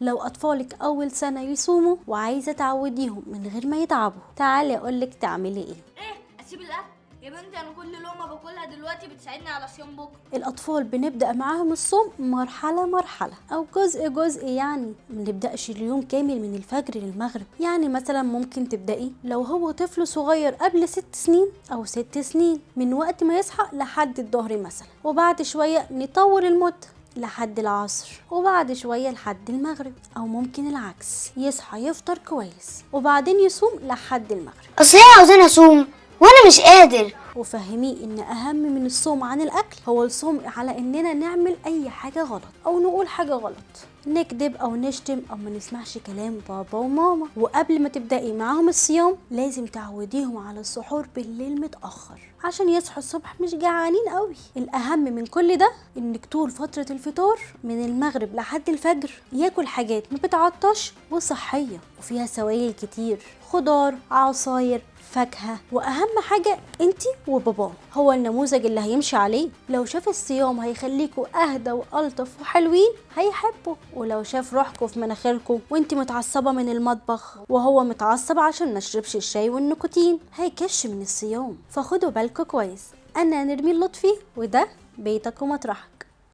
لو أطفالك أول سنة يصوموا وعايزة تعوديهم من غير ما يتعبوا، تعالي أقولك تعملي إيه. اسيب الاكل يا بنتي؟ انا كل لقمه باكلها دلوقتي بتساعدني على صيام بكره. الأطفال بنبدأ معاهم الصوم مرحلة مرحلة أو جزء جزء، يعني منبدأش اليوم كامل من الفجر للمغرب. يعني مثلا ممكن تبدأي لو هو طفل صغير قبل 6 سنين أو 6 سنين من وقت ما يصحى لحد الظهر مثلا، وبعد شوية نطور المدة لحد العصر، وبعد شوية لحد المغرب، أو ممكن العكس، يصحى يفطر كويس وبعدين يصوم لحد المغرب. اصل هي عاوزاني اصوم وانا مش قادر. وفهميه ان اهم من الصوم عن الاكل هو الصوم على اننا نعمل اي حاجة غلط او نقول حاجة غلط، نكذب او نشتم او ما نسمعش كلام بابا وماما. وقبل ما تبدأي معاهم الصيام لازم تعوديهم على السحور بالليل متأخر عشان يصحوا الصبح مش جعانين قوي. الاهم من كل ده انك طول فترة الفطار من المغرب لحد الفجر ياكل حاجات ما بتعطش وصحية وفيها سوائل كتير، خضار، عصاير، فاكهة، واهم حاجة انتي وباباه هو النموذج اللي هيمشي عليه. لو شاف الصيام هيخليكوا اهدى والطف وحلوين هيحبه، ولو شاف روحكوا في مناخيركوا وانتي متعصبة من المطبخ وهو متعصب عشان مشربش الشاي والنيكوتين هيكش من الصيام. فخدوا بالكوا كويس. انا نرمين لطفي وده بيتك ومطرحك.